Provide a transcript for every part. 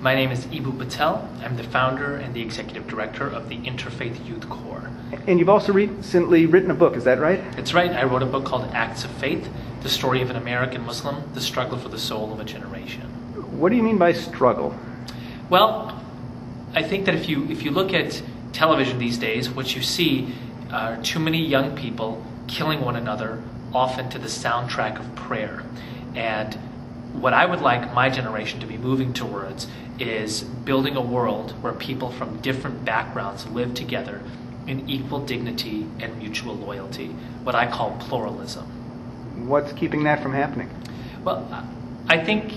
My name is Eboo Patel. I'm the founder and the executive director of the Interfaith Youth Corps. And you've also recently written a book, is that right? That's right. I wrote a book called Acts of Faith, the story of an American Muslim, the struggle for the soul of a generation. What do you mean by struggle? Well, I think that if you look at television these days, what you see are too many young people killing one another, often to the soundtrack of prayer. And what I would like my generation to be moving towards is building a world where people from different backgrounds live together in equal dignity and mutual loyalty, what I call pluralism. What's keeping that from happening? Well, I think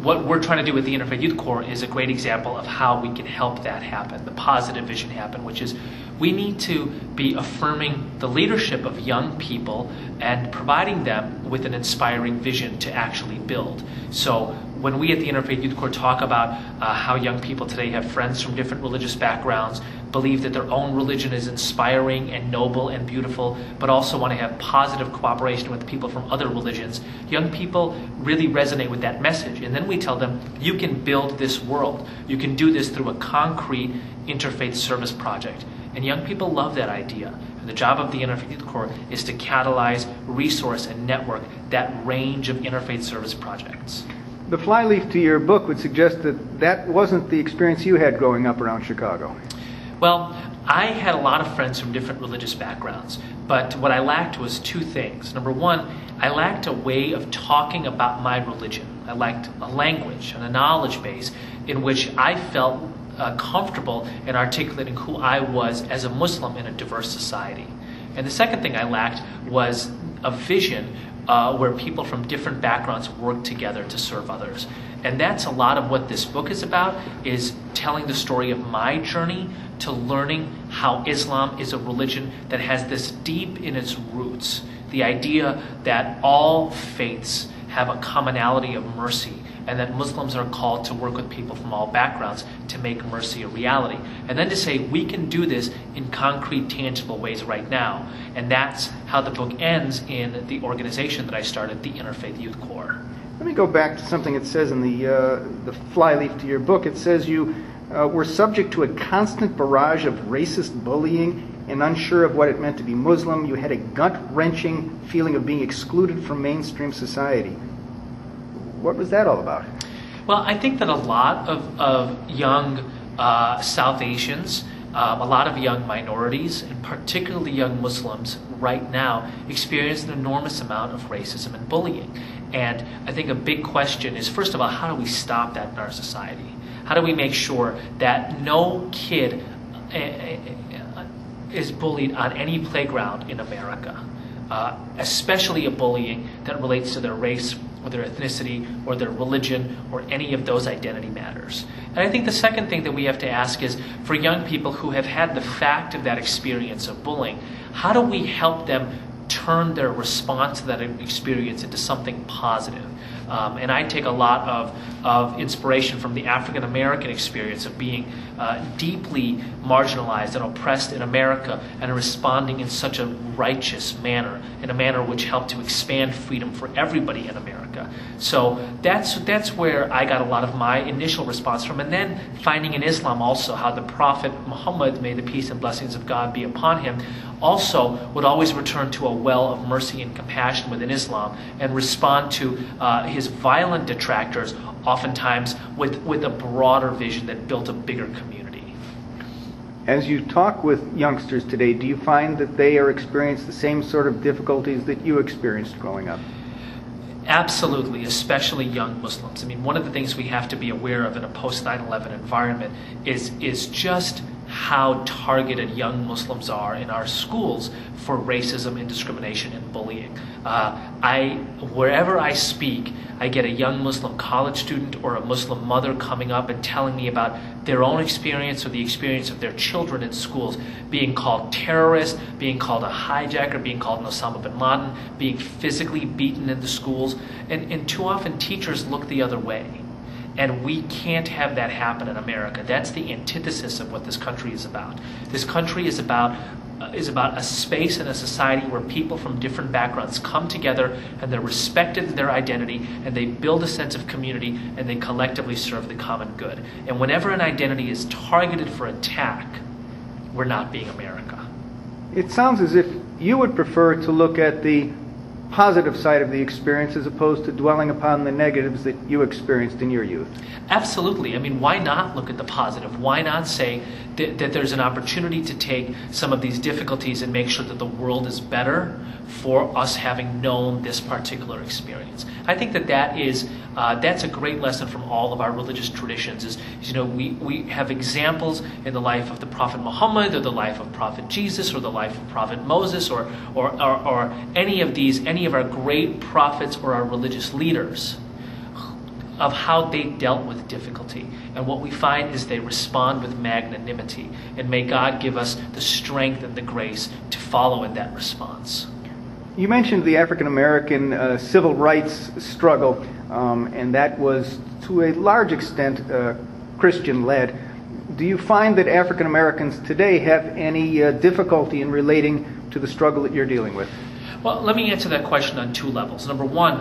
what we're trying to do with the Interfaith Youth Corps is a great example of how we can help that happen, the positive vision happen, which is we need to be affirming the leadership of young people and providing them with an inspiring vision to actually build. So when we at the Interfaith Youth Corps talk about how young people today have friends from different religious backgrounds, believe that their own religion is inspiring and noble and beautiful, but also want to have positive cooperation with people from other religions, young people really resonate with that message. And then we tell them, you can build this world. You can do this through a concrete interfaith service project. And young people love that idea. And the job of the Interfaith Youth Corps is to catalyze, resource, and network that range of interfaith service projects. The flyleaf to your book would suggest that that wasn't the experience you had growing up around Chicago. Well, I had a lot of friends from different religious backgrounds, but what I lacked was two things. Number one, I lacked a way of talking about my religion. I lacked a language and a knowledge base in which I felt comfortable in articulating who I was as a Muslim in a diverse society. And the second thing I lacked was a vision where people from different backgrounds work together to serve others. And that's a lot of what this book is about, is telling the story of my journey to learning how Islam is a religion that has this deep in its roots, the idea that all faiths have a commonality of mercy, and that Muslims are called to work with people from all backgrounds to make mercy a reality. And then to say we can do this in concrete, tangible ways right now. And that's how the book ends in the organization that I started, the Interfaith Youth Corps. Let me go back to something it says in the flyleaf to your book. It says you were subject to a constant barrage of racist bullying and unsure of what it meant to be Muslim. You had a gut-wrenching feeling of being excluded from mainstream society. What was that all about? Well, I think that a lot of young South Asians, a lot of young minorities, and particularly young Muslims right now experience an enormous amount of racism and bullying. And I think a big question is, first of all, how do we stop that in our society? How do we make sure that no kid is bullied on any playground in America, especially a bullying that relates to their race or their ethnicity or their religion or any of those identity matters? And I think the second thing that we have to ask is, for young people who have had the fact of that experience of bullying, how do we help them turn their response to that experience into something positive? And I take a lot of inspiration from the African American experience of being deeply marginalized and oppressed in America and responding in such a righteous manner, in a manner which helped to expand freedom for everybody in America. So that's where I got a lot of my initial response from. And then finding in Islam also how the Prophet Muhammad, may the peace and blessings of God be upon him, also would always return to a well of mercy and compassion within Islam and respond to his violent detractors, oftentimes with a broader vision that built a bigger community. As you talk with youngsters today, do you find that they are experiencing the same sort of difficulties that you experienced growing up? Absolutely, especially young Muslims. I mean, one of the things we have to be aware of in a post-9/11 environment is just how targeted young Muslims are in our schools for racism and discrimination and bullying. Wherever I speak, I get a young Muslim college student or a Muslim mother coming up and telling me about their own experience or the experience of their children in schools being called terrorists, being called a hijacker, being called an Osama bin Laden, being physically beaten in the schools. And too often teachers look the other way. And we can't have that happen in America. That's the antithesis of what this country is about. This country is about is about a space and a society where people from different backgrounds come together and they're respected in their identity and they build a sense of community and they collectively serve the common good. And whenever an identity is targeted for attack, we're not being America. It sounds as if you would prefer to look at the positive side of the experience as opposed to dwelling upon the negatives that you experienced in your youth. Absolutely. I mean, why not look at the positive? Why not say that there's an opportunity to take some of these difficulties and make sure that the world is better for us having known this particular experience? I think that's a great lesson from all of our religious traditions. Is we have examples in the life of the Prophet Muhammad, or the life of Prophet Jesus, or the life of Prophet Moses, or any of our great prophets or our religious leaders, of how they dealt with difficulty. And what we find is they respond with magnanimity. And may God give us the strength and the grace to follow in that response. You mentioned the African American civil rights struggle, and that was to a large extent Christian-led. Do you find that African Americans today have any difficulty in relating to the struggle that you're dealing with? Well, let me answer that question on two levels. Number one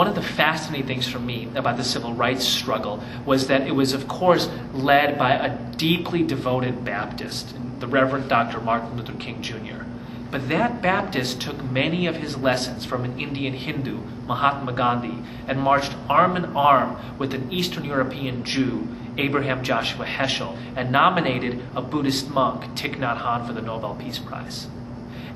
of the fascinating things for me about the civil rights struggle was that it was, of course, led by a deeply devoted Baptist, the Reverend Dr. Martin Luther King Jr. But that Baptist took many of his lessons from an Indian Hindu, Mahatma Gandhi, and marched arm in arm with an Eastern European Jew, Abraham Joshua Heschel, and nominated a Buddhist monk, Thich Nhat Hanh, for the Nobel Peace Prize.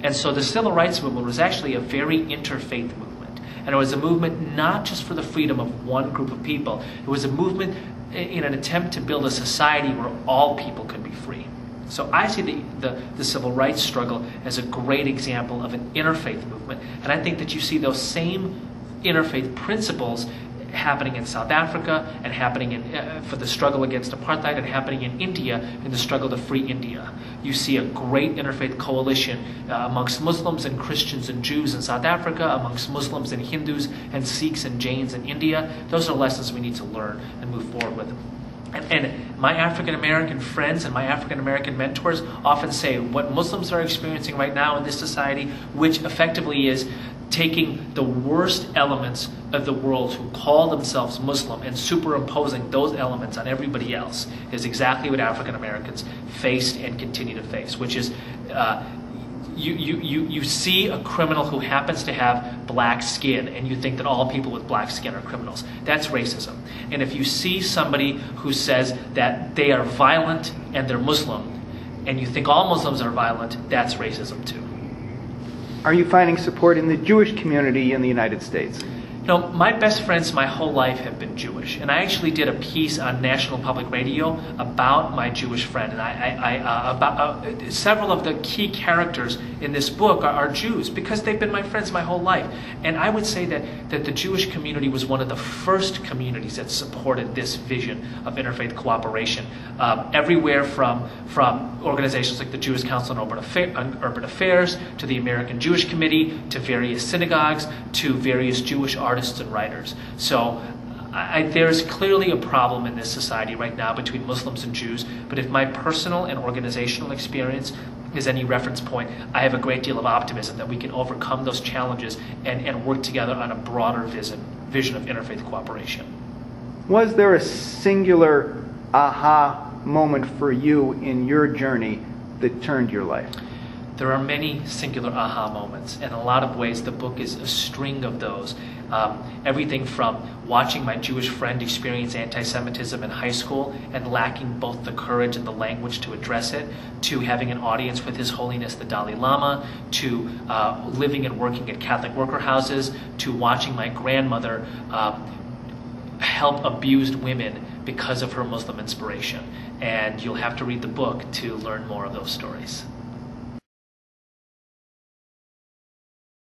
And so the civil rights movement was actually a very interfaith movement. And it was a movement not just for the freedom of one group of people. It was a movement in an attempt to build a society where all people could be free. So I see the civil rights struggle as a great example of an interfaith movement. And I think that you see those same interfaith principles happening in South Africa and happening for the struggle against apartheid, and happening in India in the struggle to free India. You see a great interfaith coalition amongst Muslims and Christians and Jews in South Africa, amongst Muslims and Hindus and Sikhs and Jains in India. Those are lessons we need to learn and move forward with. And my African American friends and my African American mentors often say what Muslims are experiencing right now in this society, which effectively is taking the worst elements of the world who call themselves Muslim and superimposing those elements on everybody else, is exactly what African Americans faced and continue to face, which is you see a criminal who happens to have black skin and you think that all people with black skin are criminals. That's racism. And if you see somebody who says that they are violent and they're Muslim and you think all Muslims are violent, that's racism too. Are you finding support in the Jewish community in the United States? You know, my best friends my whole life have been Jewish, and I actually did a piece on National Public Radio about my Jewish friend, and several of the key characters in this book are Jews because they've been my friends my whole life. And I would say that the Jewish community was one of the first communities that supported this vision of interfaith cooperation, everywhere from organizations like the Jewish Council on Urban Affairs to the American Jewish Committee to various synagogues to various Jewish artists and writers. So there's clearly a problem in this society right now between Muslims and Jews, but if my personal and organizational experience is any reference point, I have a great deal of optimism that we can overcome those challenges and work together on a broader vision of interfaith cooperation. Was there a singular aha moment for you in your journey that turned your life? There are many singular aha moments, and in a lot of ways the book is a string of those. Everything from watching my Jewish friend experience anti-Semitism in high school and lacking both the courage and the language to address it, to having an audience with His Holiness the Dalai Lama, to living and working at Catholic worker houses, to watching my grandmother help abused women because of her Muslim inspiration. And you'll have to read the book to learn more of those stories.